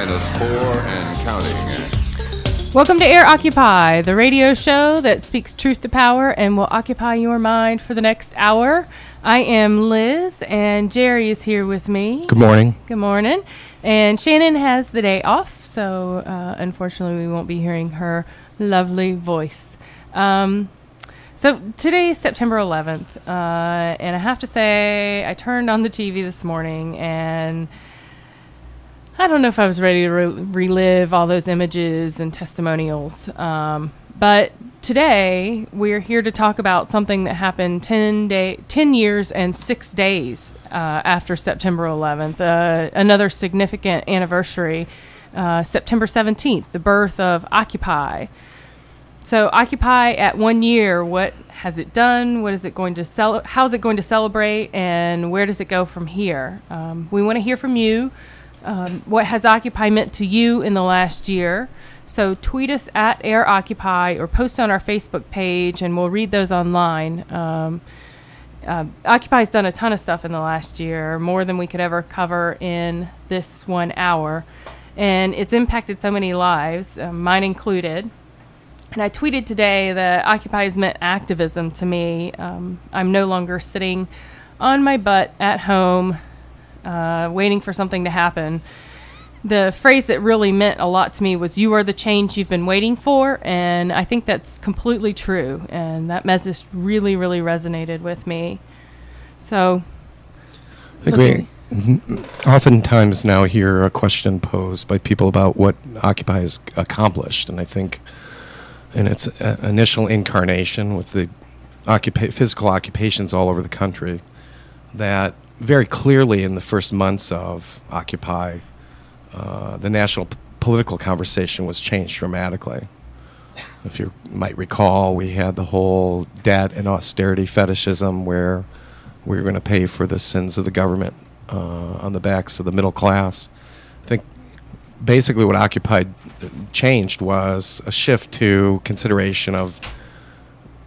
-4 and counting. Welcome to AirOccupy, the radio show that speaks truth to power and will occupy your mind for the next hour. I am Liz, and Jerry is here with me. Good morning. Good morning. And Shannon has the day off, so unfortunately we won't be hearing her lovely voice. So today is September 11th, and I have to say I turned on the TV this morning, and I don't know if I was ready to relive all those images and testimonials. But today we're here to talk about something that happened 10 years and 6 days after September 11th, another significant anniversary, September 17th, the birth of Occupy. So Occupy at 1 year, what has it done? What is it going to how is it going to celebrate? And where does it go from here? We want to hear from you. What has Occupy meant to you in the last year? So tweet us at AirOccupy or post on our Facebook page, and we'll read those online. Occupy's done a ton of stuff in the last year, more than we could ever cover in this 1 hour. And it's impacted so many lives, mine included. And I tweeted today that Occupy has meant activism to me. I'm no longer sitting on my butt at home waiting for something to happen. The phrase that really meant a lot to me was, "You are the change you've been waiting for," and I think that's completely true, and that message really, really resonated with me. So, I agree. Oftentimes now hear a question posed by people about what Occupy has accomplished, and I think in its initial incarnation with the physical occupations all over the country, that very clearly in the first months of Occupy, the national political conversation was changed dramatically. If you might recall, we had the whole debt and austerity fetishism where we were going to pay for the sins of the government on the backs of the middle class. I think basically what Occupy changed was a shift to consideration of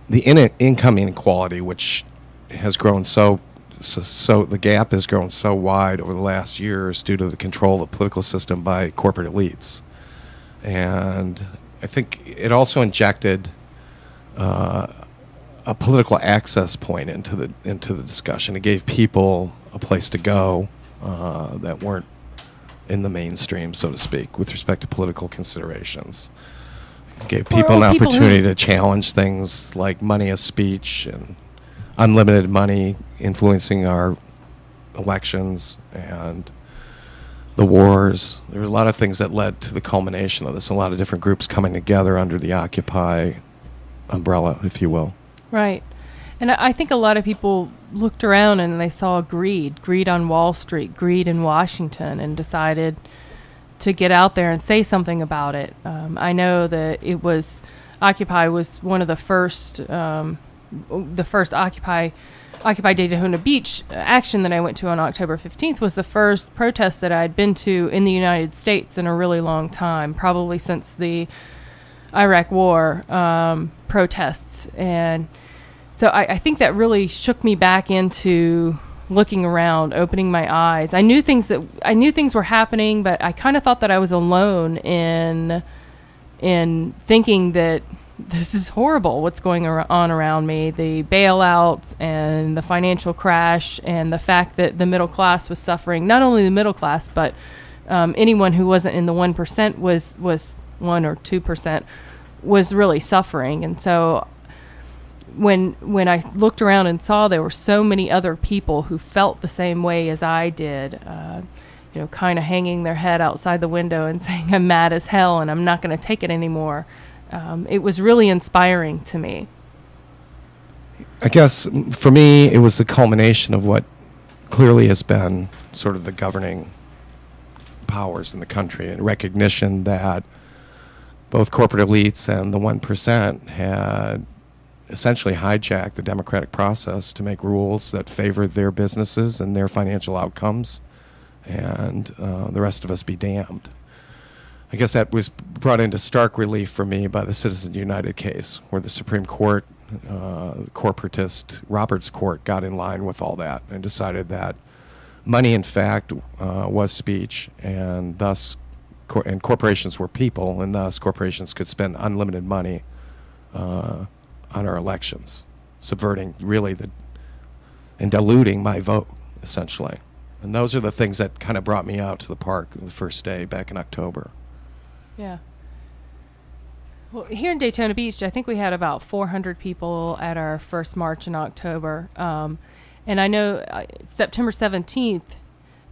the income inequality, which has grown so the gap has grown so wide over the last years due to the control of the political system by corporate elites. And I think it also injected a political access point into the discussion. It gave people a place to go that weren't in the mainstream, so to speak, with respect to political considerations. It gave people an opportunity to challenge things like money as speech and unlimited money influencing our elections and the wars. There were a lot of things that led to the culmination of this, a lot of different groups coming together under the Occupy umbrella, if you will. Right. And I think a lot of people looked around and they saw greed on Wall Street, greed in Washington, and decided to get out there and say something about it. I know that Occupy was one of the first Occupy Daytona Beach action that I went to on October 15th was the first protest that I'd been to in the United States in a really long time, probably since the Iraq War protests. And so I think that really shook me back into looking around, opening my eyes. I knew things were happening, but I kind of thought that I was alone in thinking that this is horrible, what's going on around me, the bailouts and the financial crash and the fact that the middle class was suffering. Not only the middle class, but anyone who wasn't in the 1% was 1 or 2% was really suffering. And so when I looked around and saw there were so many other people who felt the same way as I did, kind of hanging their head outside the window and saying, "I'm mad as hell and I'm not going to take it anymore," it was really inspiring to me. I guess for me, it was the culmination of what clearly has been sort of the governing powers in the country, and recognition that both corporate elites and the 1% had essentially hijacked the democratic process to make rules that favored their businesses and their financial outcomes, and the rest of us be damned. I guess that was brought into stark relief for me by the Citizens United case, where the Supreme Court, corporatist Roberts Court, got in line with all that and decided that money, in fact, was speech, and thus and corporations were people, and thus corporations could spend unlimited money on our elections, subverting really and diluting my vote, essentially. And those are the things that kind of brought me out to the park the first day back in October. Yeah. Well, here in Daytona Beach, I think we had about 400 people at our first march in October. And I know September 17th,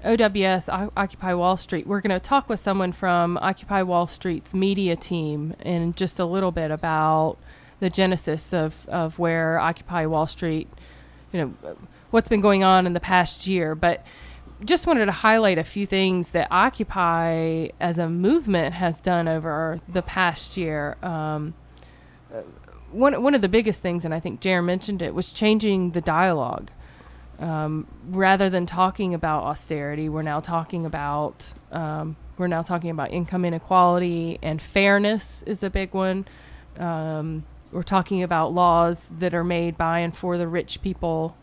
OWS, Occupy Wall Street, we're going to talk with someone from Occupy Wall Street's media team in just a little bit about the genesis of where Occupy Wall Street, what's been going on in the past year. But just wanted to highlight a few things that Occupy as a movement has done over the past year. One of the biggest things, and I think Jer mentioned it, was changing the dialogue. Rather than talking about austerity, we're now talking about income inequality, and fairness is a big one. We're talking about laws that are made by and for the rich people,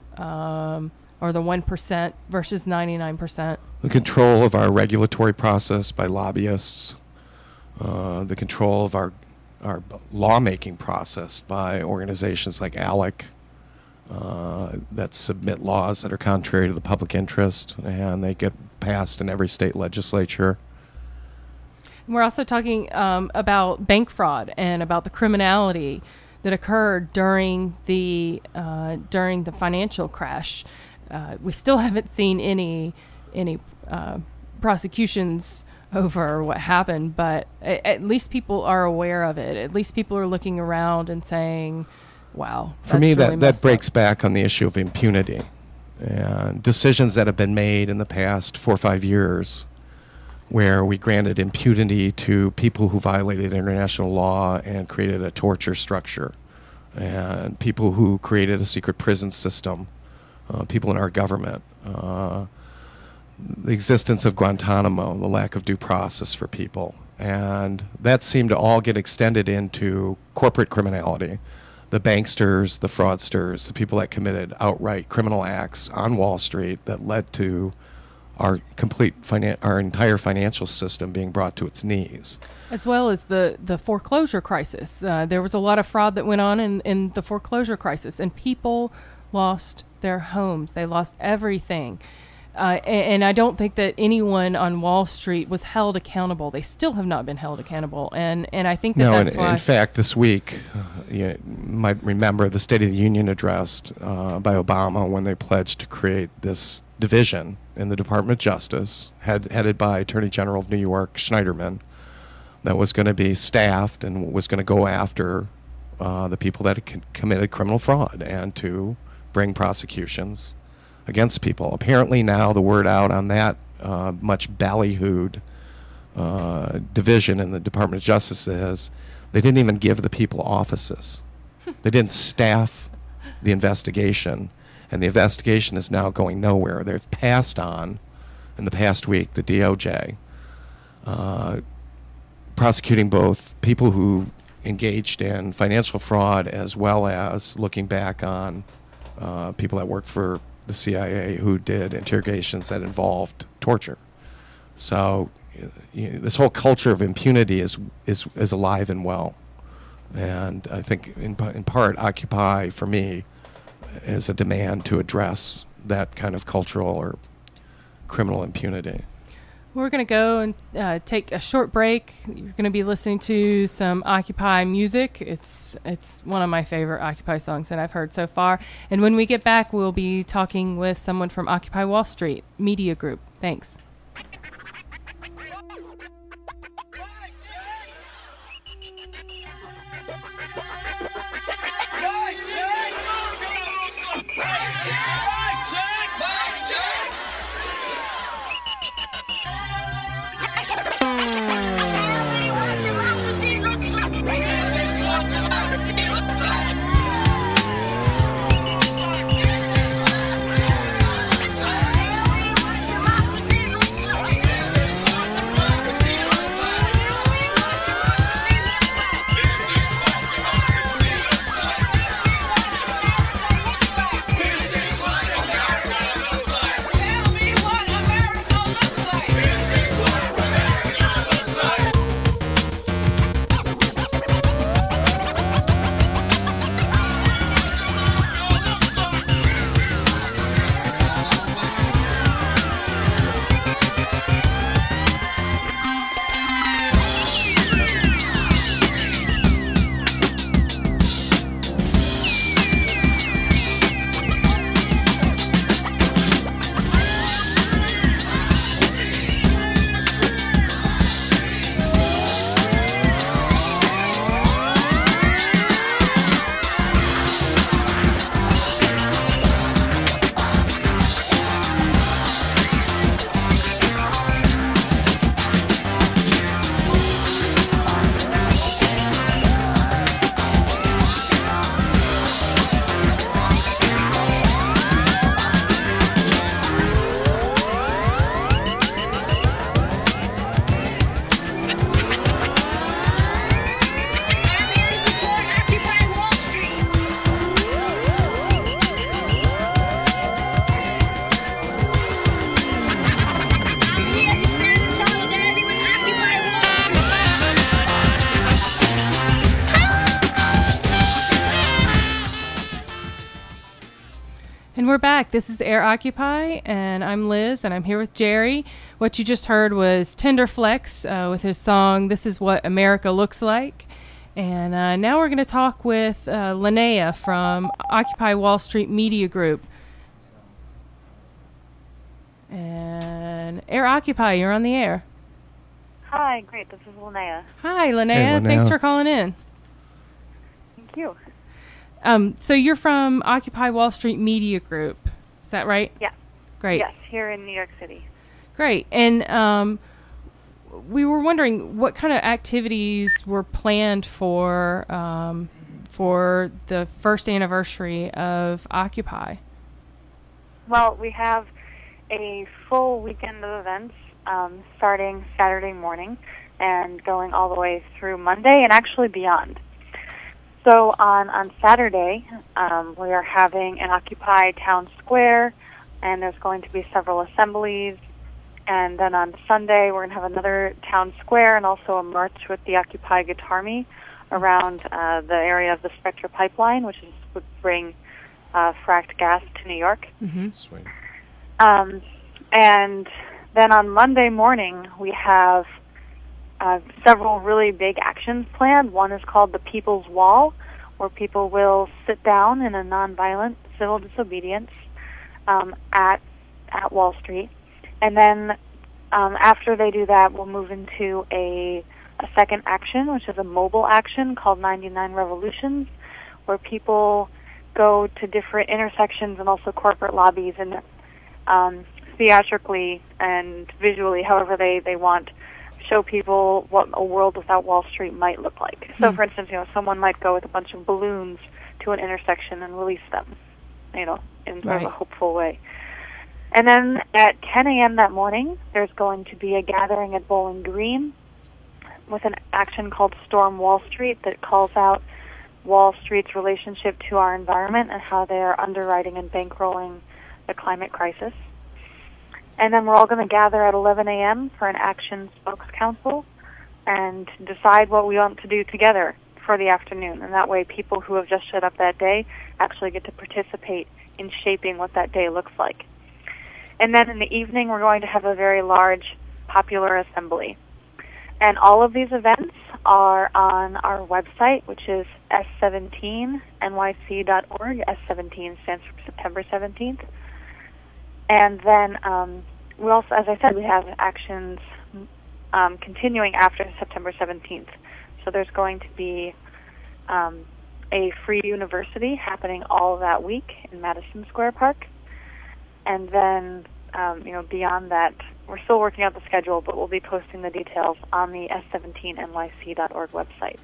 or the 1% versus 99%. The control of our regulatory process by lobbyists, the control of our lawmaking process by organizations like ALEC, that submit laws that are contrary to the public interest, and they get passed in every state legislature. And we're also talking about bank fraud and about the criminality that occurred during the financial crash. We still haven't seen any prosecutions over what happened, but at least people are aware of it. At least people are looking around and saying, wow. For me, really that breaks back on the issue of impunity and decisions that have been made in the past 4 or 5 years where we granted impunity to people who violated international law and created a torture structure, and people who created a secret prison system, people in our government, the existence of Guantanamo, the lack of due process for people. And that seemed to all get extended into corporate criminality. The banksters, the fraudsters, the people that committed outright criminal acts on Wall Street that led to our our entire financial system being brought to its knees. As well as the foreclosure crisis. There was a lot of fraud that went on in the foreclosure crisis, and people lost their homes. They lost everything. And I don't think that anyone on Wall Street was held accountable. They still have not been held accountable. And I think that's why. In fact, this week, you might remember the State of the Union address by Obama when they pledged to create this division in the Department of Justice, headed by Attorney General of New York, Schneiderman, that was going to be staffed and was going to go after the people that had committed criminal fraud and to bring prosecutions against people. Apparently now the word out on that much ballyhooed division in the Department of Justice is they didn't even give the people offices. They didn't staff the investigation, and the investigation is now going nowhere. They've passed on, in the past week, the DOJ, prosecuting both people who engaged in financial fraud as well as looking back on people that worked for the CIA who did interrogations that involved torture. So this whole culture of impunity is alive and well. And I think in part Occupy, for me, is a demand to address that kind of cultural or criminal impunity. We're going to go and take a short break. You're going to be listening to some Occupy music. It's one of my favorite Occupy songs that I've heard so far. And when we get back, we'll be talking with someone from Occupy Wall Street Media Group. Thanks. And we're back. This is AirOccupy, and I'm Liz, and I'm here with Jerry. What you just heard was Tenderflex with his song, This Is What America Looks Like. And now we're going to talk with Linnea from Occupy Wall Street Media Group. And AirOccupy, you're on the air. Hi, great. This is Linnea. Hi, Linnea. Hey, Linnea. Thanks for calling in. Thank you. So you're from Occupy Wall Street Media Group. Is that right? Yeah. Great. Yes, here in New York City. Great. And we were wondering what kind of activities were planned for the first anniversary of Occupy. Well, we have a full weekend of events starting Saturday morning and going all the way through Monday and actually beyond. So on Saturday, we are having an Occupy Town Square, and there's going to be several assemblies. And then on Sunday, we're going to have another Town Square and also a march with the Occupy Guitar Me around the area of the Spectra Pipeline, which would bring fracked gas to New York. Mm-hmm. Sweet. And then on Monday morning, we have several really big actions planned. One is called the People's Wall, where people will sit down in a nonviolent civil disobedience at Wall Street. And then after they do that, we'll move into a second action, which is a mobile action called 99 Revolutions, where people go to different intersections and also corporate lobbies and theatrically and visually, however they want, show people what a world without Wall Street might look like. So, for instance, someone might go with a bunch of balloons to an intersection and release them, in sort of a hopeful way. And then at 10 a.m. that morning, there's going to be a gathering at Bowling Green with an action called Storm Wall Street that calls out Wall Street's relationship to our environment and how they are underwriting and bankrolling the climate crisis. And then we're all going to gather at 11 a.m. for an Action Spokes Council and decide what we want to do together for the afternoon. And that way people who have just showed up that day actually get to participate in shaping what that day looks like. And then in the evening, we're going to have a very large popular assembly. And all of these events are on our website, which is s17nyc.org. S17 stands for September 17th. And then we also, as I said, we have actions continuing after September 17th. So there's going to be a free university happening all that week in Madison Square Park. And then, beyond that, we're still working out the schedule, but we'll be posting the details on the s17nyc.org website.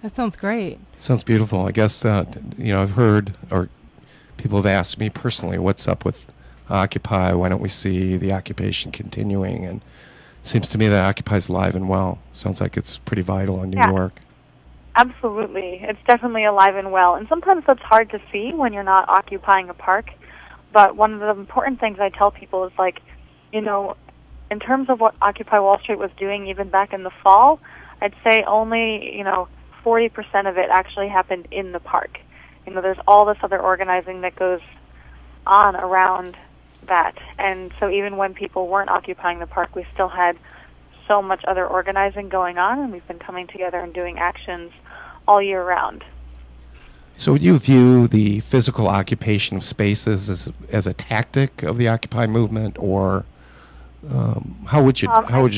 That sounds great. Sounds beautiful. I guess I've heard, or people have asked me personally, what's up with Occupy? Why don't we see the occupation continuing? And it seems to me that Occupy's alive and well. Sounds like it's pretty vital in New York. Absolutely. It's definitely alive and well. And sometimes that's hard to see when you're not occupying a park. But one of the important things I tell people is, in terms of what Occupy Wall Street was doing even back in the fall, I'd say only, 40% of it actually happened in the park. There's all this other organizing that goes on around that. And so even when people weren't occupying the park, we still had so much other organizing going on, and we've been coming together and doing actions all year round. So would you view the physical occupation of spaces as a tactic of the Occupy movement, or how would you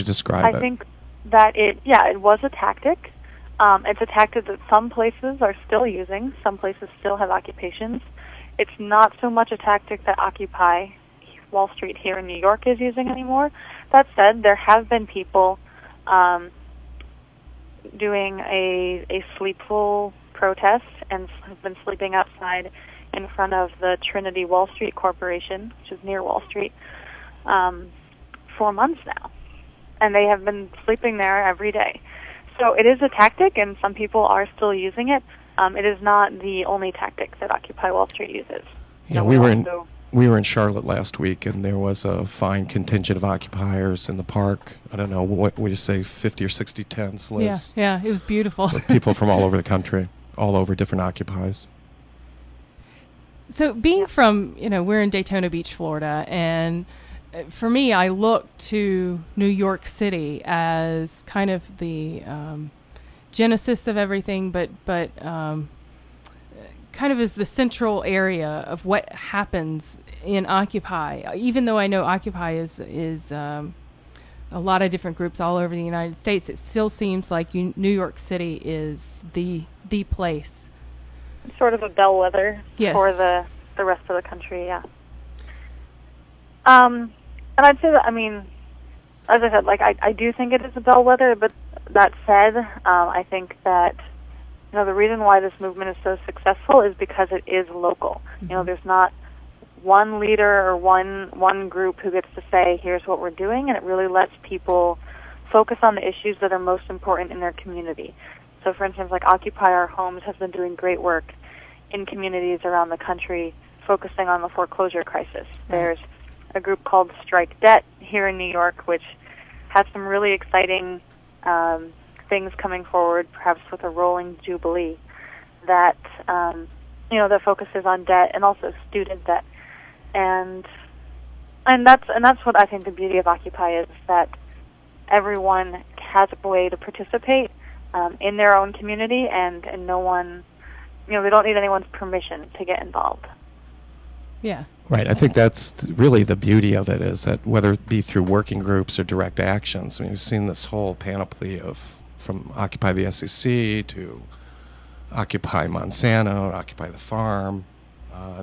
describe it? I think that it was a tactic. It's a tactic that some places are still using. Some places still have occupations. It's not so much a tactic that Occupy Wall Street here in New York is using anymore. That said, there have been people doing a sleepful protest and have been sleeping outside in front of the Trinity Wall Street Corporation, which is near Wall Street, for months now. And they have been sleeping there every day. So it is a tactic, and some people are still using it. It is not the only tactic that Occupy Wall Street uses. Yeah, we were in Charlotte last week, and there was a fine contingent of occupiers in the park. I don't know, what would you say, 50 or 60 tents, Liz? Yeah, it was beautiful. With people from all over the country, all over different occupies. So being from, we're in Daytona Beach, Florida, and for me, I look to New York City as kind of the genesis of everything, but kind of as the central area of what happens in Occupy. Even though I know Occupy is a lot of different groups all over the United States, it still seems like New York City is the place. Sort of a bellwether for the rest of the country, yeah. And I'd say that, as I said, I do think it is a bellwether, but that said, I think that, the reason why this movement is so successful is because it is local. Mm-hmm. There's not one leader or one group who gets to say, here's what we're doing, and it really lets people focus on the issues that are most important in their community. So, for instance, Occupy Our Homes has been doing great work in communities around the country focusing on the foreclosure crisis. There's a group called Strike Debt here in New York, which has some really exciting things coming forward, perhaps with a rolling jubilee that that focuses on debt and also student debt, and that's what I think the beauty of Occupy is, that everyone has a way to participate in their own community, and no one, they don't need anyone's permission to get involved. Yeah. Right. I think that's really the beauty of it, is that whether it be through working groups or direct actions, we've seen this whole panoply from Occupy the SEC to Occupy Monsanto, Occupy the Farm.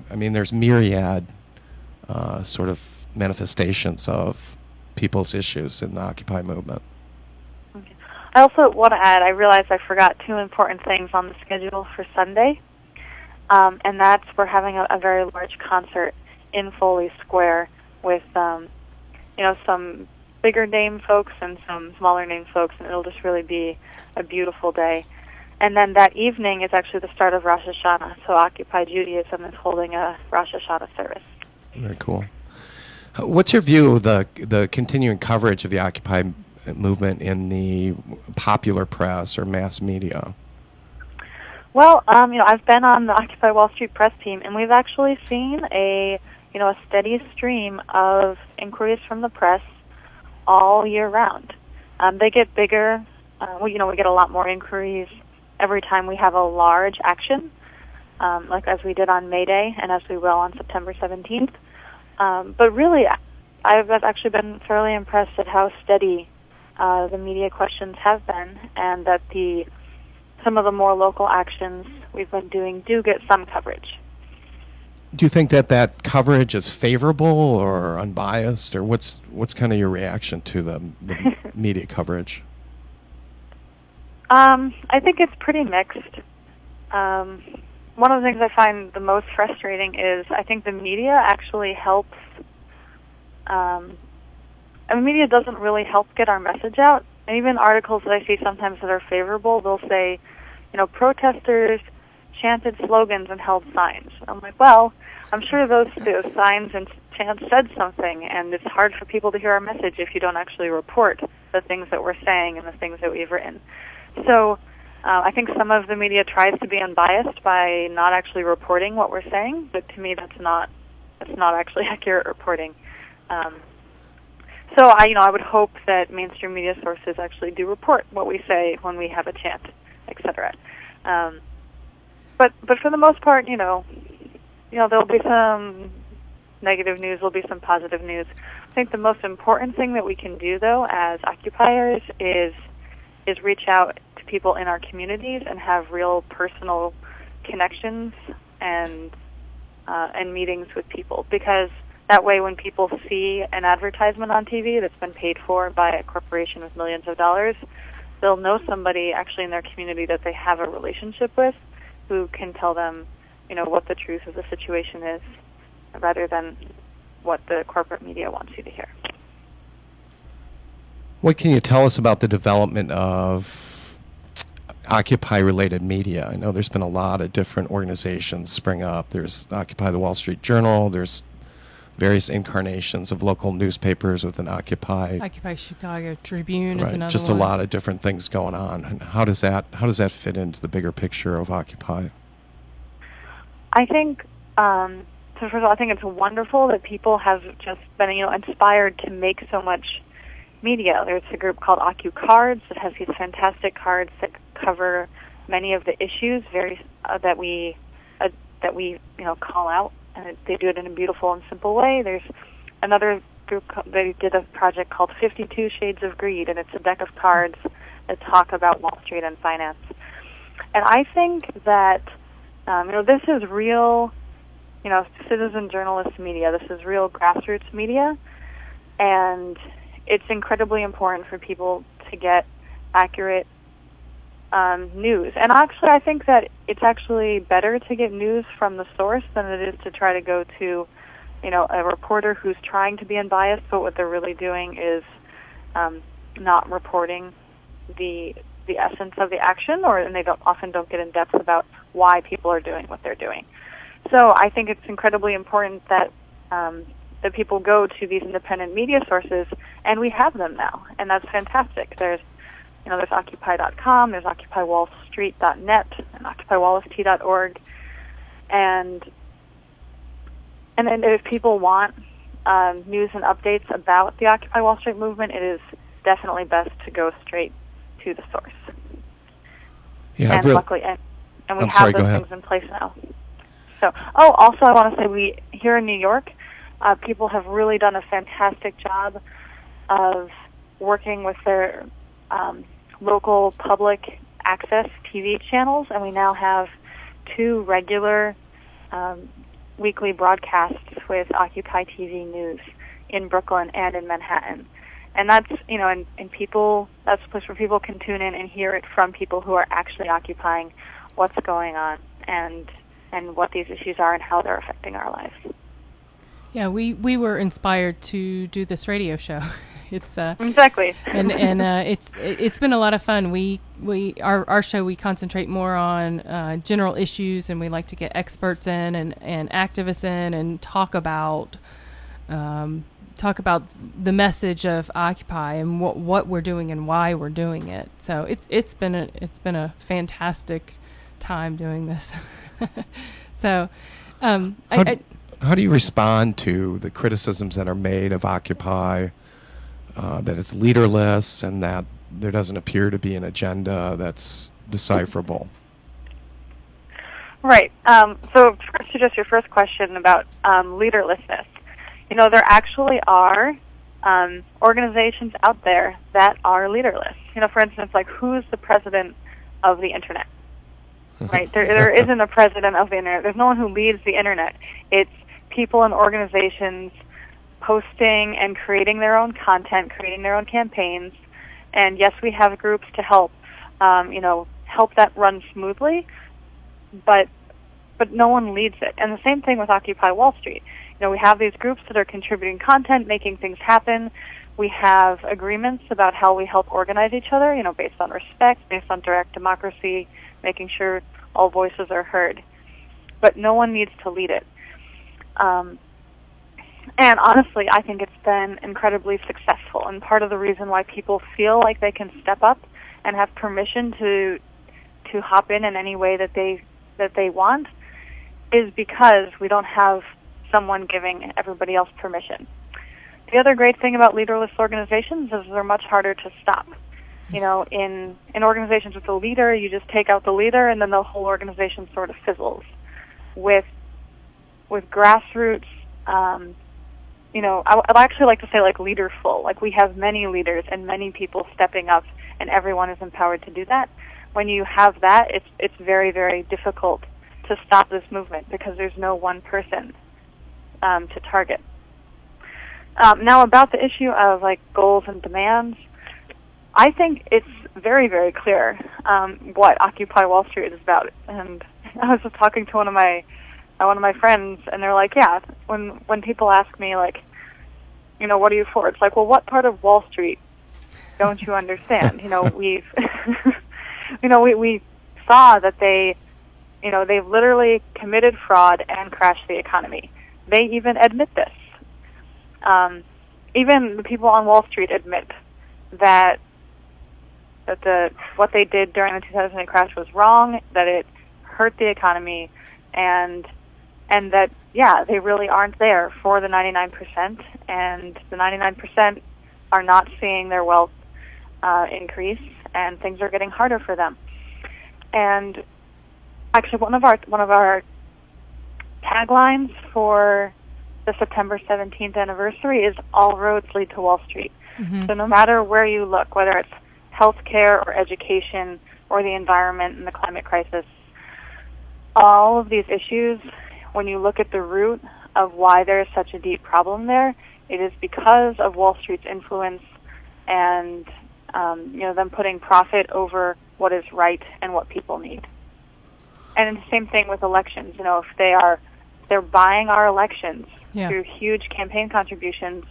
There's myriad sort of manifestations of people's issues in the Occupy movement. Okay. I also want to add, I realized I forgot two important things on the schedule for Sunday, and that's we're having a very large concert in Foley Square with some bigger name folks and some smaller name folks, and it'll just really be a beautiful day. And then that evening is actually the start of Rosh Hashanah, so Occupy Judaism is holding a Rosh Hashanah service. Very cool. What's your view of the continuing coverage of the Occupy movement in the popular press or mass media? Well, I've been on the Occupy Wall Street press team, and we've actually seen a steady stream of inquiries from the press all year round. They get bigger. We get a lot more inquiries every time we have a large action, like as we did on May Day and as we will on September 17th. But really, I've actually been fairly impressed at how steady the media questions have been, and that some of the more local actions we've been doing do get some coverage. Do you think that coverage is favorable or unbiased, or what's kind of your reaction to the media coverage? I think it's pretty mixed. One of the things I find the most frustrating is I think the media actually helps. Media doesn't really help get our message out. And even articles that I see sometimes that are favorable, they'll say, protesters chanted slogans and held signs. I'm like, well, I'm sure those signs and chants said something, and it's hard for people to hear our message if you don't actually report the things that we're saying and the things that we've written. So I think some of the media tries to be unbiased by not actually reporting what we're saying, but to me that's not actually accurate reporting. So I would hope that mainstream media sources actually do report what we say when we have a chant, etc. But for the most part, there'll be some negative news, there'll be some positive news. I think the most important thing that we can do, though, as occupiers is reach out to people in our communities and have real personal connections and meetings with people, because that way when people see an advertisement on TV that's been paid for by a corporation with millions of dollars, they'll know somebody actually in their community that they have a relationship with who can tell them, what the truth of the situation is, rather than what the corporate media wants you to hear. What can you tell us about the development of Occupy-related media? I know there's been a lot of different organizations spring up. There's Occupy the Wall Street Journal. There's various incarnations of local newspapers within Occupy. Occupy Chicago Tribune is another just one. A lot of different things going on. And how does that fit into the bigger picture of Occupy? I think So first of all, I think it's wonderful that people have just been, inspired to make so much media. There's a group called OWS that has these fantastic cards that cover many of the issues that we call out, and they do it in a beautiful and simple way. There's another group, they did a project called 52 Shades of Greed, and it's a deck of cards that talk about Wall Street and finance. And I think that this is real, citizen journalist media. This is real grassroots media, and it's incredibly important for people to get accurate news. And actually, I think that it's actually better to get news from the source than it is to try to go to, a reporter who's trying to be unbiased, but what they're really doing is not reporting the essence of the action, and they often don't get in depth about why people are doing what they're doing. So I think it's incredibly important that that people go to these independent media sources, and we have them now, and that's fantastic. There's Occupy.com, there's OccupyWallStreet.net, and OccupyWallST.org, and then if people want news and updates about the Occupy Wall Street movement, it is definitely best to go straight to the source. Yeah, and luckily, and we I'm have sorry, those things in place now. So, also I want to say we here in New York, people have really done a fantastic job of working with their local public access TV channels, and we now have 2 regular weekly broadcasts with Occupy TV News in Brooklyn and in Manhattan. And that's, and people, that's a place where people can tune in and hear it from people who are actually occupying what's going on and what these issues are and how they're affecting our lives. Yeah, we were inspired to do this radio show. It's exactly, and it's been a lot of fun. Our show, we concentrate more on general issues, and we like to get experts in and activists in and talk about the message of Occupy and what we're doing and why we're doing it. So it's been a fantastic time doing this. So how do you respond to the criticisms that are made of Occupy, that it's leaderless and that there doesn't appear to be an agenda that's decipherable? Right. So first, to just your first question about leaderlessness, there actually are organizations out there that are leaderless. For instance, like, who's the president of the Internet? Right? There isn't a president of the Internet. There's no one who leads the Internet. It's people and organizations posting and creating their own content, creating their own campaigns. And yes, we have groups to help, help that run smoothly, but no one leads it. And the same thing with Occupy Wall Street. We have these groups that are contributing content, making things happen. We have agreements about how we help organize each other, based on respect, based on direct democracy, making sure all voices are heard. But no one needs to lead it. And honestly, I think it's been incredibly successful. And part of the reason why people feel like they can step up and have permission to hop in any way that they want is because we don't have someone giving everybody else permission. The other great thing about leaderless organizations is they're much harder to stop. In organizations with a leader, you just take out the leader and then the whole organization sort of fizzles. With grassroots, I'd actually like to say like leaderful. Like, we have many leaders and many people stepping up, and everyone is empowered to do that. When you have that, it's very, very difficult to stop this movement because there's no one person to target. Now, about the issue of like goals and demands, I think it's very, very clear what Occupy Wall Street is about. And I was just talking to one of my friends, and they're like, yeah, when people ask me, like, what are you for? It's like, well, what part of Wall Street don't you understand? We saw that they've literally committed fraud and crashed the economy. They even admit this. Even the people on Wall Street admit that what they did during the 2008 crash was wrong, that it hurt the economy, and and that, yeah, they really aren't there for the 99%, and the 99% are not seeing their wealth increase, and things are getting harder for them. And actually, one of our taglines for the September 17th anniversary is "All roads lead to Wall Street." Mm-hmm. So no matter where you look, whether it's healthcare or education or the environment and the climate crisis, all of these issues, when you look at the root of why there is such a deep problem there, it is because of Wall Street's influence and them putting profit over what is right and what people need. And the same thing with elections. If they're buying our elections through huge campaign contributions,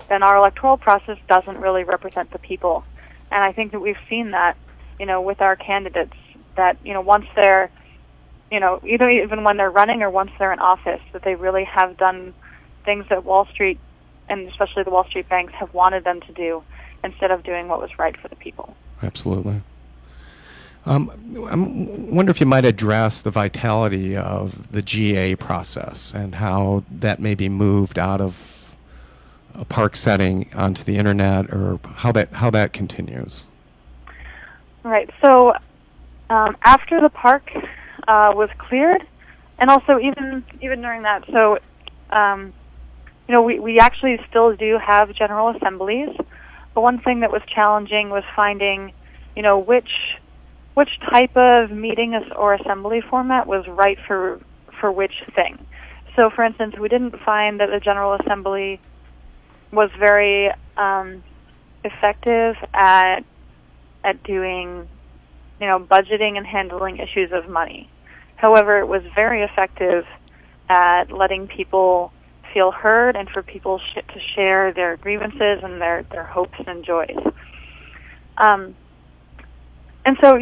then our electoral process doesn't really represent the people. And I think that we've seen that, with our candidates, that, once they're, either even when they're running or once they're in office, that they really have done things that Wall Street, and especially the Wall Street banks, have wanted them to do instead of doing what was right for the people. Absolutely. I wonder if you might address the vitality of the GA process and how that may be moved out of a park setting onto the internet, or how that continues. Right. So after the park was cleared, and also even during that, so we actually still do have general assemblies, but one thing that was challenging was finding, which type of meeting or assembly format was right for which thing. So, for instance, we didn't find that the General Assembly was very effective at doing, budgeting and handling issues of money. However, it was very effective at letting people feel heard and for people to share their grievances and their hopes and joys. And so,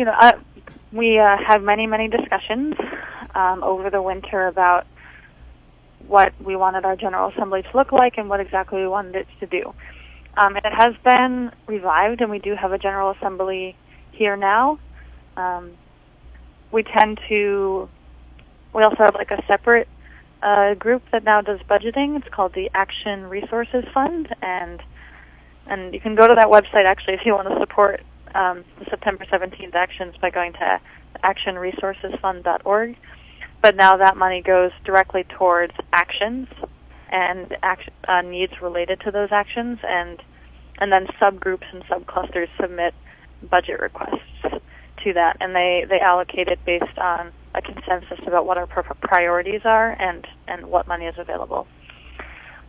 we had many discussions over the winter about what we wanted our General Assembly to look like and what exactly we wanted it to do. And it has been revived, and we do have a General Assembly here now. We also have like a separate group that now does budgeting. It's called the Action Resources Fund, and you can go to that website actually if you want to support the September 17th actions by going to actionresourcesfund.org. But now that money goes directly towards actions and needs related to those actions, and then subgroups and subclusters submit budget requests to that, and they allocate it based on a consensus about what our priorities are and what money is available.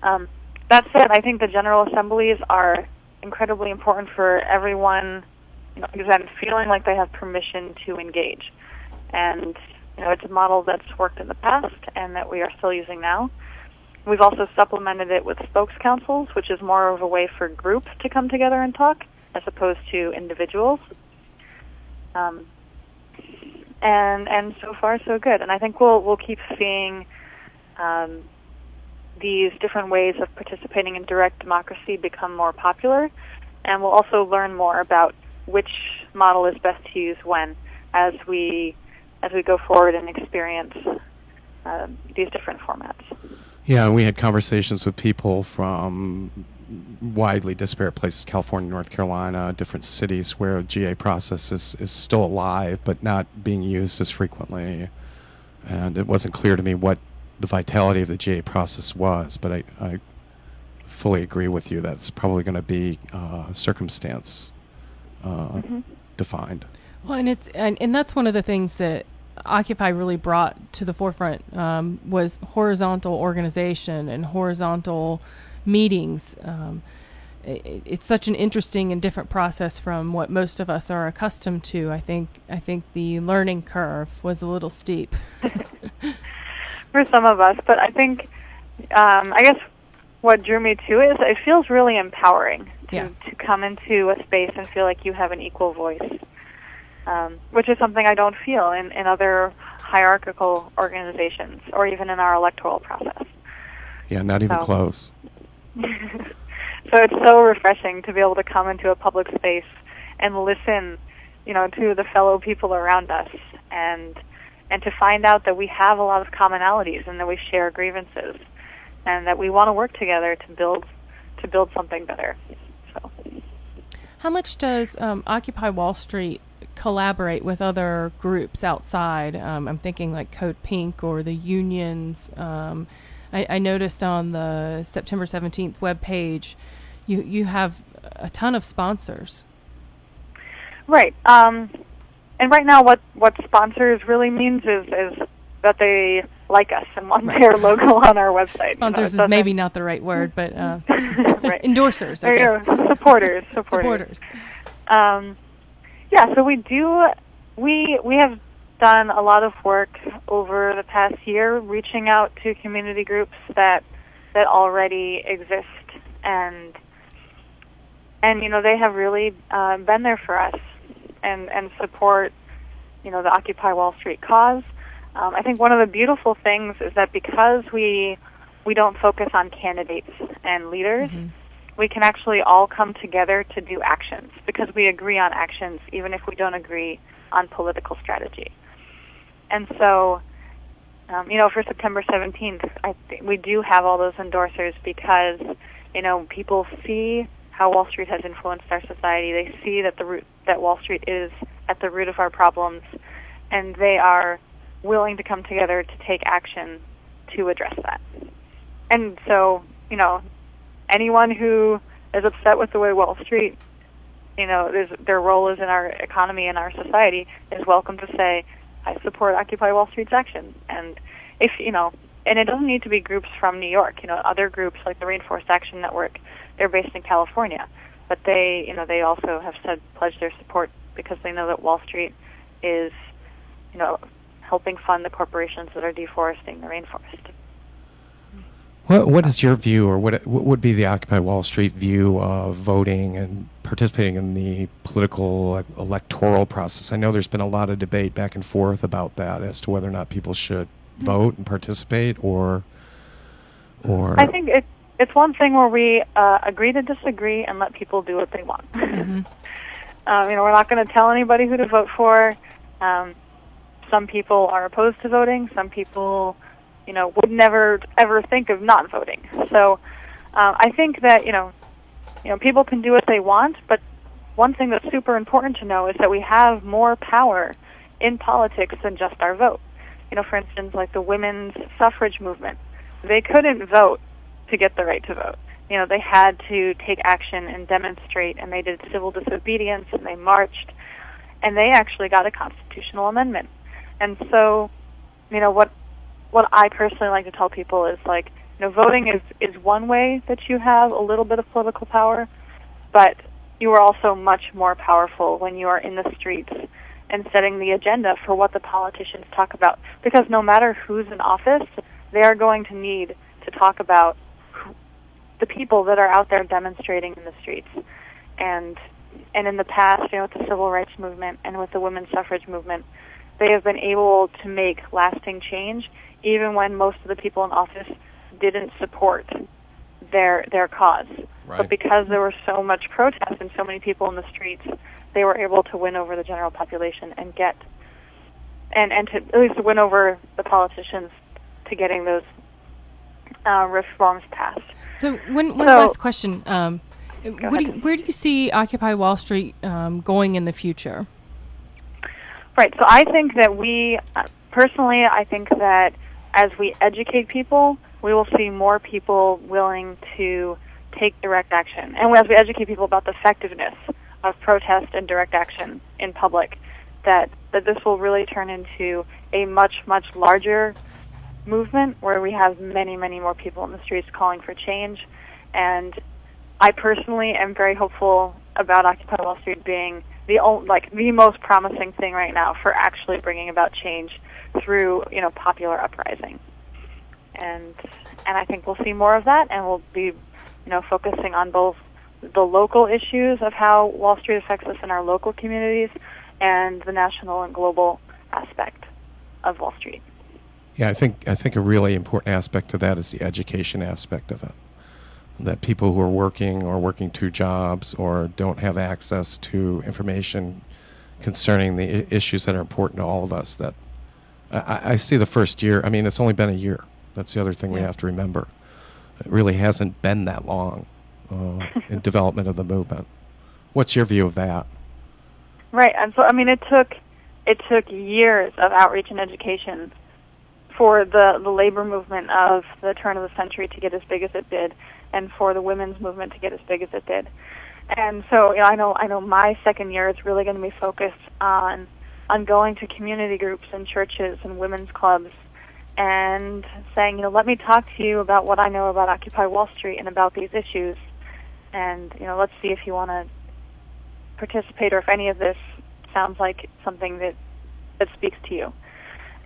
That said, I think the General Assemblies are incredibly important for everyone, again, feeling like they have permission to engage. And, it's a model that's worked in the past and that we are still using now. We've also supplemented it with spokes councils, which is more of a way for groups to come together and talk as opposed to individuals. And so far, so good. And I think we'll keep seeing these different ways of participating in direct democracy become more popular, and we'll also learn more about which model is best to use when, as we go forward and experience these different formats. Yeah, we had conversations with people from widely disparate places, California, North Carolina, different cities where the GA process is still alive but not being used as frequently. And it wasn't clear to me what the vitality of the GA process was, but I fully agree with you that it's probably going to be circumstance defined. Well, and that's one of the things that Occupy really brought to the forefront was horizontal organization and horizontal meetings. It's such an interesting and different process from what most of us are accustomed to. I think the learning curve was a little steep for some of us, but I think I guess what drew me to it is it feels really empowering to come into a space and feel like you have an equal voice. Which is something I don't feel in other hierarchical organizations or even in our electoral process. Yeah, not even close. So it's so refreshing to be able to come into a public space and listen, to the fellow people around us and and to find out that we have a lot of commonalities and that we share grievances and that we want to work together to build something better. So, how much does Occupy Wall Street collaborate with other groups outside? I'm thinking like Code Pink or the unions. I noticed on the September 17th webpage, you have a ton of sponsors. Right. And right now what sponsors really means is that they like us and want their logo on our website. Sponsors is maybe not the right word, but right. Endorsers, I guess. Supporters. Yeah, so we have done a lot of work over the past year reaching out to community groups that already exist, and they have really been there for us and support the Occupy Wall Street cause. I think one of the beautiful things is that because we don't focus on candidates and leaders, we can actually all come together to do actions because we agree on actions even if we don't agree on political strategy. And so, for September 17th, I think we do have all those endorsers because, people see how Wall Street has influenced our society. They see that Wall Street is at the root of our problems, and they are willing to come together to take action to address that. And so, anyone who is upset with the way Wall Street, their role is in our economy and our society, is welcome to say, I support Occupy Wall Street's action. And and it doesn't need to be groups from New York. Other groups like the Rainforest Action Network, they're based in California, but they also have pledged their support because they know that Wall Street is, helping fund the corporations that are deforesting the rainforest. What is your view, or what would be the Occupy Wall Street view of voting and participating in the political electoral process? I know there's been a lot of debate back and forth about that as to whether or not people should vote and participate, or. I think it's one thing where we agree to disagree and let people do what they want. We're not going to tell anybody who to vote for. Some people are opposed to voting. Some people, would never ever think of not voting. So I think that people can do what they want. But one thing that's super important to know is that we have more power in politics than just our vote. For instance, like the women's suffrage movement, they couldn't vote to get the right to vote. They had to take action and demonstrate, and they did civil disobedience, and they marched, and they actually got a constitutional amendment. And so, what I personally like to tell people is voting is one way that you have a little bit of political power, but you are also much more powerful when you are in the streets and setting the agenda for what the politicians talk about. Because no matter who's in office, they are going to need to talk about the people that are out there demonstrating in the streets. And in the past, with the civil rights movement and with the women's suffrage movement, they have been able to make lasting change even when most of the people in office didn't support their cause. Right. But because there was so much protest and so many people in the streets, they were able to win over the general population and to at least win over the politicians to getting those reforms passed. So one last question. Where do you see Occupy Wall Street going in the future? Right. So I think that personally, I think that as we educate people, we will see more people willing to take direct action. And as we educate people about the effectiveness of protest and direct action in public, that this will really turn into a much, much larger movement where we have many, many more people in the streets calling for change. And I personally am very hopeful about Occupy Wall Street being the most promising thing right now for actually bringing about change through popular uprising. And I think we'll see more of that, and we'll be focusing on both the local issues of how Wall Street affects us in our local communities and the national and global aspect of Wall Street. Yeah, I think a really important aspect of that is the education aspect of it. That people who are working or working two jobs or don't have access to information concerning the issues that are important to all of us, that I see the first year. I mean, it's only been a year. That's the other thing we have to remember. It really hasn't been that long in development of the movement. What's your view of that? Right, and so I mean, it took years of outreach and education for the labor movement of the turn of the century to get as big as it did, and for the women's movement to get as big as it did. And so, I know my second year is really going to be focused on going to community groups and churches and women's clubs and saying, let me talk to you about what I know about Occupy Wall Street and about these issues, and let's see if you want to participate or if any of this sounds like something that speaks to you.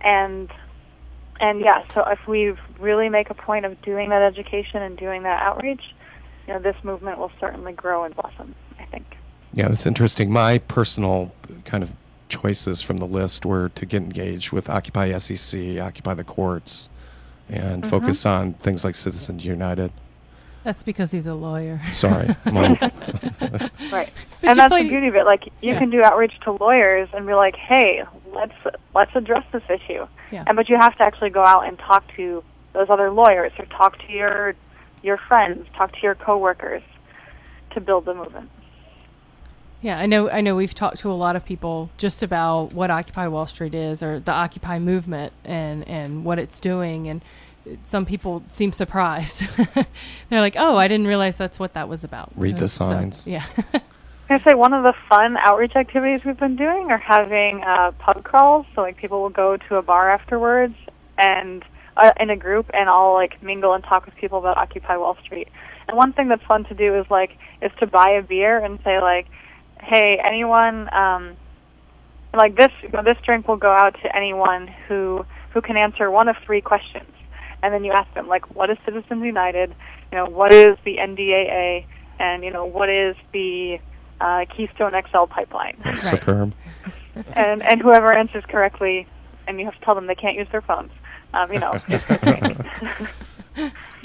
And yeah, so if we really make a point of doing that education and doing that outreach, this movement will certainly grow and blossom, I think. Yeah, that's interesting. My personal kind of choices from the list were to get engaged with Occupy SEC, Occupy the courts, and focus on things like Citizens United. That's because he's a lawyer. Sorry. Right. And that's the beauty of it. Like, you can do outreach to lawyers and be like, hey, let's address this issue. Yeah. But you have to actually go out and talk to those other lawyers or talk to your friends, talk to your coworkers to build the movement. Yeah, I know we've talked to a lot of people just about what Occupy Wall Street is, or the Occupy movement, and what it's doing, and some people seem surprised. They're like, oh, I didn't realize that's what that was about. Read the signs. So, yeah. Can I say one of the fun outreach activities we've been doing are having pub crawls. So like people will go to a bar afterwards and in a group and all like mingle and talk with people about Occupy Wall Street. And one thing that's fun to do is to buy a beer and say like, hey, anyone like this drink will go out to anyone who can answer one of three questions. And then you ask them, like, what is Citizens United? What is the NDAA? And, what is the Keystone XL pipeline? That's superb. And whoever answers correctly, and you have to tell them they can't use their phones. It's great.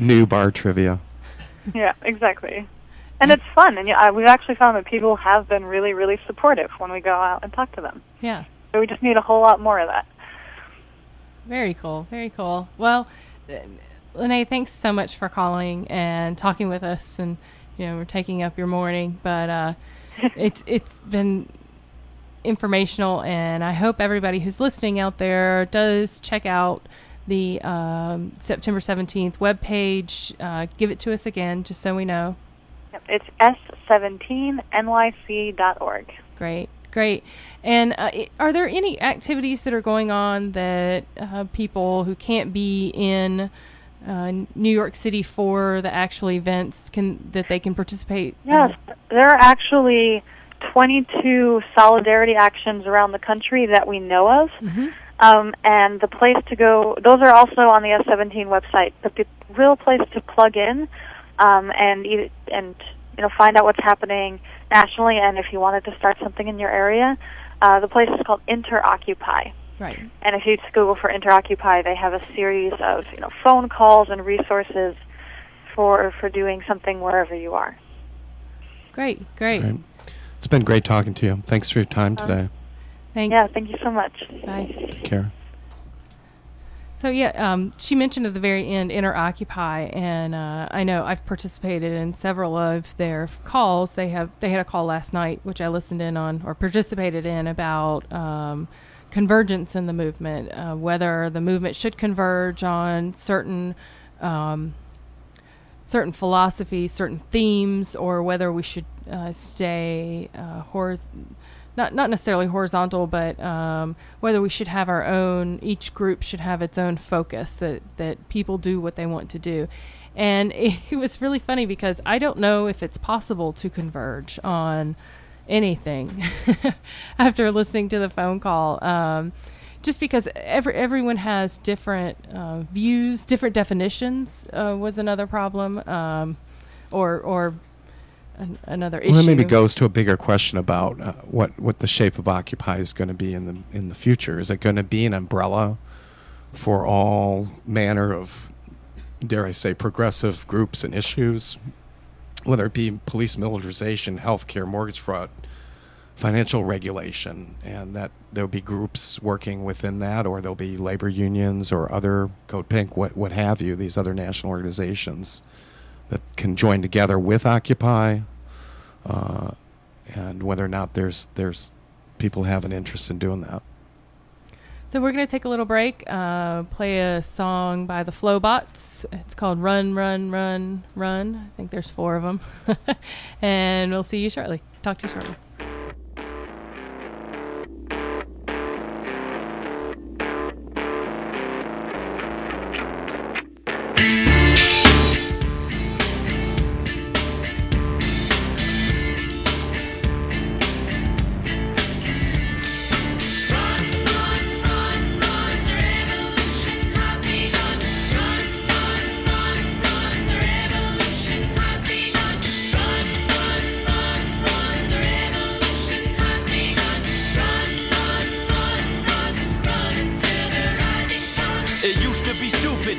New bar trivia. Yeah, exactly. And it's fun. And we've actually found that people have been really, really supportive when we go out and talk to them. Yeah. So we just need a whole lot more of that. Very cool. Very cool. Well, Linnea, thanks so much for calling and talking with us, and we're taking up your morning, but it's been informational, and I hope everybody who's listening out there does check out the September 17th webpage. Give it to us again, just so we know. Yep, it's s17nyc.org. Great. And are there any activities that are going on that people who can't be in New York City for the actual events that they can participate? Yes, there are actually 22 solidarity actions around the country that we know of. Mm-hmm. And the place to go, those are also on the S17 website, but the real place to plug in and find out what's happening nationally, and if you wanted to start something in your area, the place is called AirOccupy. Right. And if you just Google for AirOccupy, they have a series of phone calls and resources for doing something wherever you are. Great. It's been great talking to you. Thanks for your time today. Thanks. Yeah, thank you so much. Bye. Take care. So she mentioned at the very end AirOccupy, and I know I've participated in several of their calls. They had a call last night, which I listened in on or participated in, about convergence in the movement, whether the movement should converge on certain philosophies, certain themes, or whether we should stay not necessarily horizontal, but whether we should have our own, each group should have its own focus, that people do what they want to do. And it was really funny because I don't know if it's possible to converge on anything after listening to the phone call, just because everyone has different views, different definitions was another problem, or another issue. Well, that maybe goes to a bigger question about what the shape of Occupy is going to be in the future. Is it going to be an umbrella for all manner of, dare I say, progressive groups and issues, whether it be police militarization, healthcare, mortgage fraud, financial regulation, and that there'll be groups working within that, or there'll be labor unions or other Code Pink, what have you, these other national organizations that can join together with Occupy, and whether or not there's people have an interest in doing that. So we're going to take a little break, play a song by the Flowbots. It's called Run, Run, Run, Run. I think there's 4 of them. And we'll see you shortly. Talk to you shortly.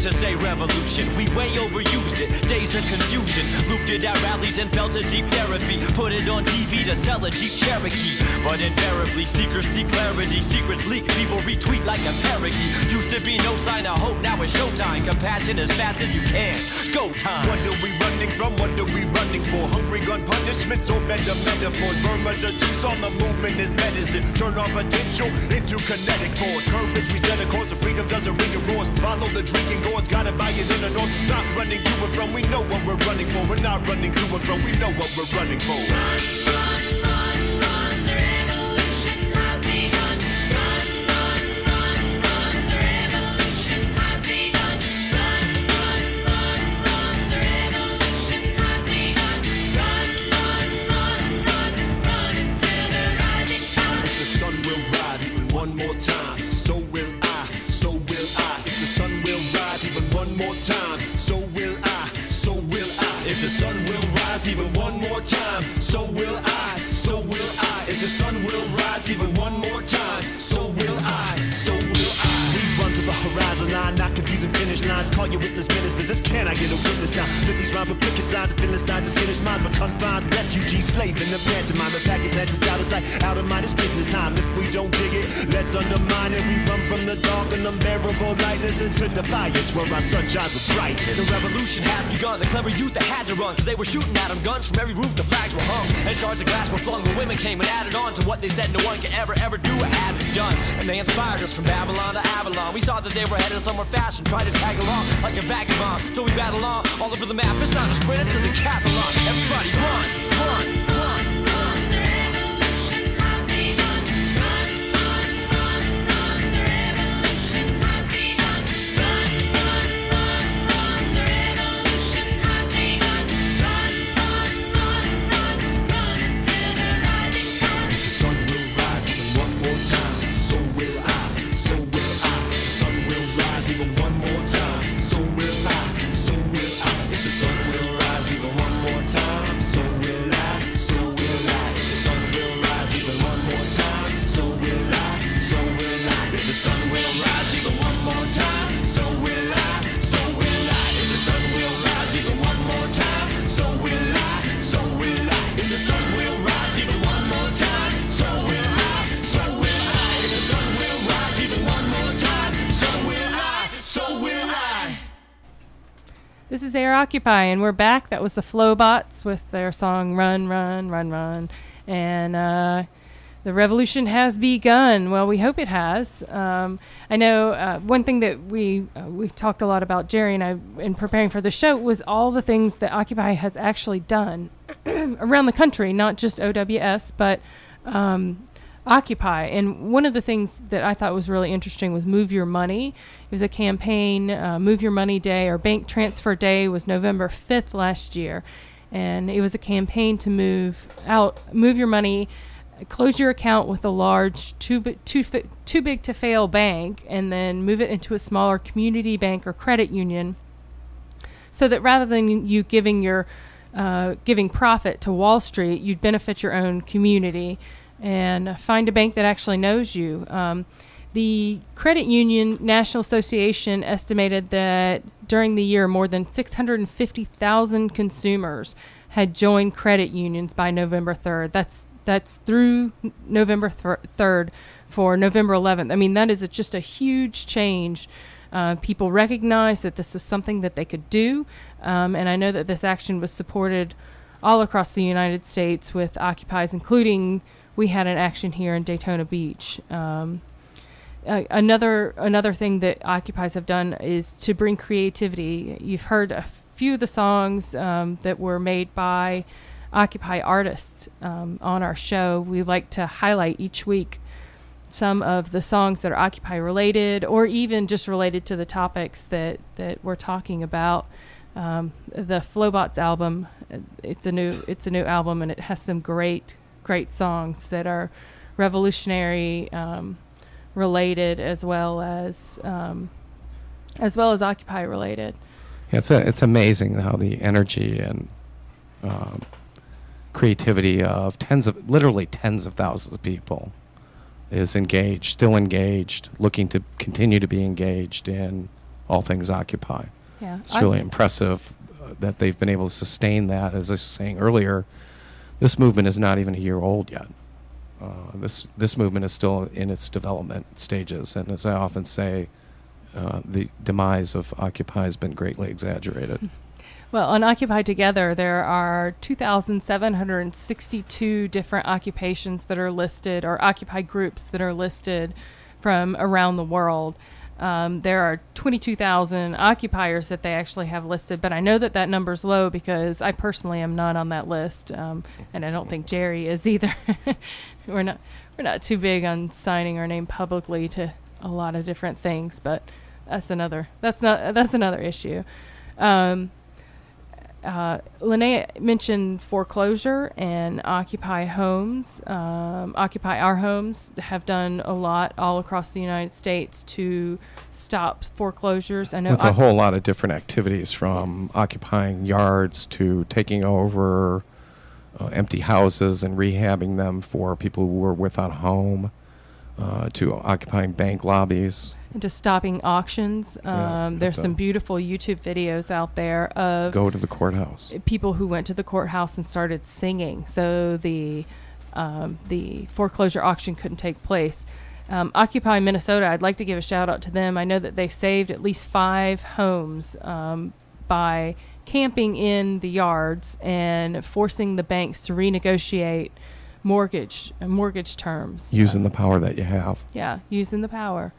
To say revolution, we way overused it. Days of confusion, looped it at rallies and felt a deep therapy. Put it on TV to sell a Jeep Cherokee, but invariably seekers seek clarity. Secrets leak, people retweet like a parakeet. Used to be no sign of hope, now it's showtime. Compassion as fast as you can. Go time. What are we running from? What are we running for? Hungry gun punishments or better metaphors? Burma to juice on the movement is medicine. Turn our potential into kinetic force. Courage, we set a course of freedom doesn't ring a roars. Follow the drinking gourds, gotta buy it in the north. Not running to and from, we know what we're running for. We're not running to and from, we know what we're running for. Run, run, run, run, the revolution has begun. Run, run, run, run, the revolution has begun. Run, run, run, run, the revolution has begun. Run, run, run, run, run until the rising sun. If the sun will rise even one more time, so will I, so will I. If the sun will rise even one more time, so will I, so will I. If the sun will rise even one more time, so will I, so will I. If the sun will rise even one more time, so will I, so will I. We run to the horizon line, not confusing finish lines. Call your witness ministers, this can I get a witness now? Fit these rhymes with picket signs and Philistines and skittish minds. For confined refugee slave in the pantomime. The packet plans is out of sight, out of mind, it's business time. If we don't dig it, let's undermine it. We run from the dark and unbearable lightness into defiance where our sun shines with brightness. The revolution has begun. The clever youth that had to run, cause they were shooting at them guns from every roof. The flags were hung and shards of glass were flung. The women came and added on to what they said no one could ever do or had been done. And they inspired us from Babylon to Avalon. We saw that they were headed somewhere fast and tried to tag along like a vagabond. So we battled on all over the map. It's not a sprint, it's a decathlon. Everybody run, run, run, run. The revolution has begun. Run, run, run, run. The revolution has begun. Run, run, run, run. The revolution has begun. Run, run, run, run, run until the rising sun. If the sun will rise even one more time, so will I, so will I. If the sun will rise even one more time, so will I, so will I. If the sun will rise even one more time, so will I, so will I. If the sun will rise even one more time, so will I, so will I. If the sun will rise even one more time, so will I, so will I. If the sun will rise even one more time, so will I, so will I. If the sun will rise even one more time, so will I, so will I. If the sun will rise even one more time, so will I, so will I. This is AirOccupy, and we're back. That was the Flowbots with their song Run, Run, Run, Run. And the revolution has begun. Well, we hope it has. I know one thing that we talked a lot about, Jerry and I, in preparing for the show, was all the things that Occupy has actually done around the country, not just OWS, but Occupy. And one of the things that I thought was really interesting was Move Your Money. It was a campaign. Move Your Money Day, or Bank Transfer Day, was November 5th last year. And it was a campaign to move your money, close your account with a large, too big to fail bank, and then move it into a smaller community bank or credit union, so that rather than you giving profit to Wall Street, you'd benefit your own community and find a bank that actually knows you. The Credit Union National Association estimated that during the year, more than 650,000 consumers had joined credit unions by November 3rd. That's through November 3rd for November 11th. I mean, that is just a huge change. People recognize that this was something that they could do, and I know that this action was supported all across the United States with Occupies, including we had an action here in Daytona Beach. Another thing that Occupies have done is to bring creativity. You've heard a few of the songs that were made by Occupy artists on our show. We like to highlight each week some of the songs that are Occupy related, or even just related to the topics that we're talking about. The Flowbots album, it's a new album, and it has some great songs that are revolutionary related as well as Occupy related. Yeah, it's amazing how the energy and creativity of literally tens of thousands of people is still engaged, looking to continue to be engaged in all things Occupy. Yeah, it's really impressive that they've been able to sustain that. As I was saying earlier, this movement is not even a year old yet. This movement is still in its development stages, and as I often say, the demise of Occupy has been greatly exaggerated. Well, on Occupy Together, there are 2,762 different occupations that are listed, or Occupy groups that are listed from around the world. There are 22,000 occupiers that they actually have listed, but I know that number's low because I personally am not on that list, and I don't think Jerry is either. We're not too big on signing our name publicly to a lot of different things, but that's another issue. Linnea mentioned foreclosure, and Occupy Homes. Occupy Our Homes have done a lot all across the United States to stop foreclosures. I know with a whole lot of different activities, from occupying yards to taking over empty houses and rehabbing them for people who were without a home, to occupying bank lobbies. Into stopping auctions. There's some beautiful YouTube videos out there of go to the courthouse. People who went to the courthouse and started singing, so the foreclosure auction couldn't take place. Occupy Minnesota, I'd like to give a shout out to them. I know that they saved at least 5 homes by camping in the yards and forcing the banks to renegotiate mortgage terms. Using the power that you have. Yeah, using the power.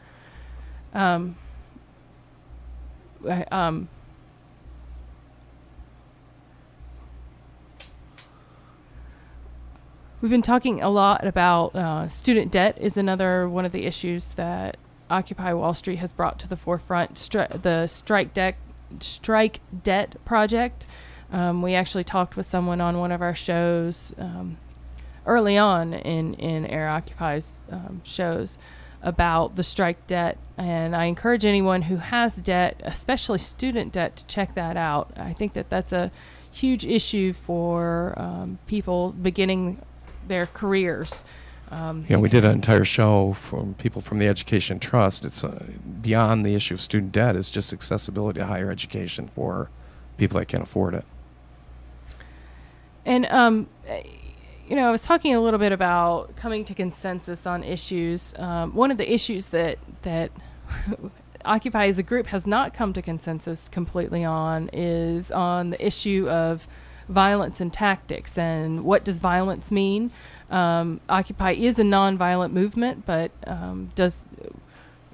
We've been talking a lot about student debt is another one of the issues that Occupy Wall Street has brought to the forefront. The strike debt project. We actually talked with someone on one of our shows early on in AirOccupy's shows about the strike debt, and I encourage anyone who has debt, especially student debt, to check that out. I think that's a huge issue for people beginning their careers. We did an entire show from people from the Education Trust. It's beyond the issue of student debt. It's just accessibility to higher education for people that can't afford it. And I was talking a little bit about coming to consensus on issues. One of the issues that Occupy as a group has not come to consensus completely on is on the issue of violence and tactics, and what does violence mean? Occupy is a nonviolent movement, but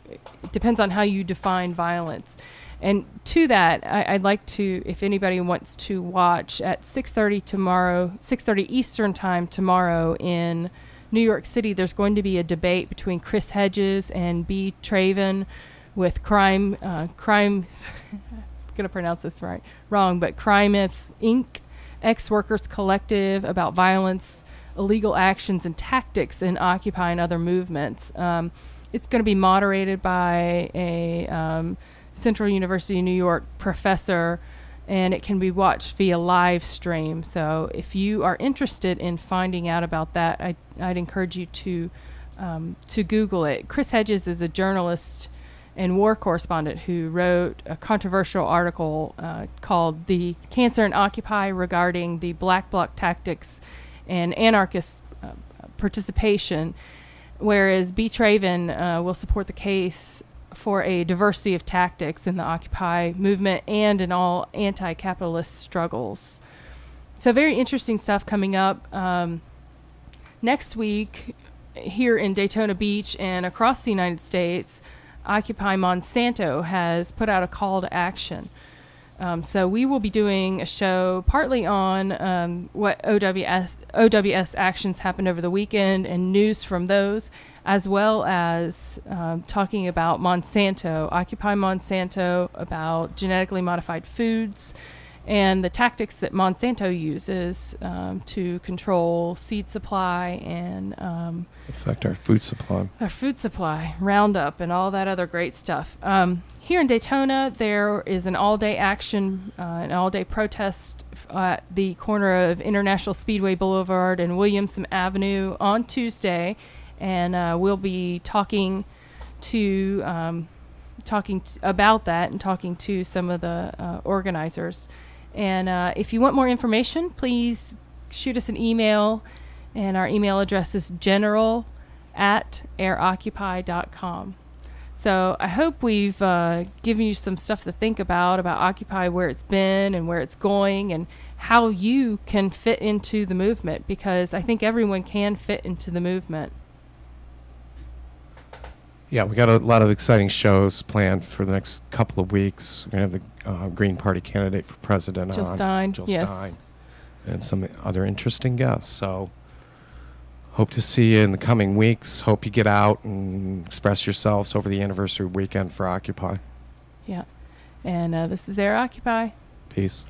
it depends on how you define violence. And to that, I'd like to, if anybody wants to watch at 6:30 Eastern time tomorrow in New York City, there's going to be a debate between Chris Hedges and B. Traven with Crime, I'm going to pronounce this wrong, but Crimeth Inc., Ex-Workers Collective, about violence, illegal actions, and tactics in Occupy and other movements. It's going to be moderated by a Central University of New York professor, and it can be watched via live stream. So if you are interested in finding out about that, I'd encourage you to Google it. Chris Hedges is a journalist and war correspondent who wrote a controversial article called "The Cancer in Occupy" regarding the Black Bloc tactics and anarchist participation, whereas Beach Raven will support the case for a diversity of tactics in the Occupy movement and in all anti-capitalist struggles. So very interesting stuff coming up. Next week, here in Daytona Beach and across the United States, Occupy Monsanto has put out a call to action. So we will be doing a show partly on what OWS actions happened over the weekend and news from those, as well as talking about Monsanto, Occupy Monsanto, about genetically modified foods, and the tactics that Monsanto uses to control seed supply and affect our food supply. Roundup, and all that other great stuff. Here in Daytona, there is an all-day action, an all-day protest at the corner of International Speedway Boulevard and Williamson Avenue on Tuesday, and we'll be talking about that and talking to some of the organizers. And if you want more information, please shoot us an email, and our email address is general@airoccupy.com. So I hope we've given you some stuff to think about Occupy, where it's been and where it's going, and how you can fit into the movement, because I think everyone can fit into the movement. Yeah, we got a lot of exciting shows planned for the next couple of weeks. We're going to have the Green Party candidate for president Jill on. Stein, Jill yes. Stein. And some other interesting guests. So hope to see you in the coming weeks. Hope you get out and express yourselves over the anniversary weekend for Occupy. Yeah. And this is AirOccupy. Peace.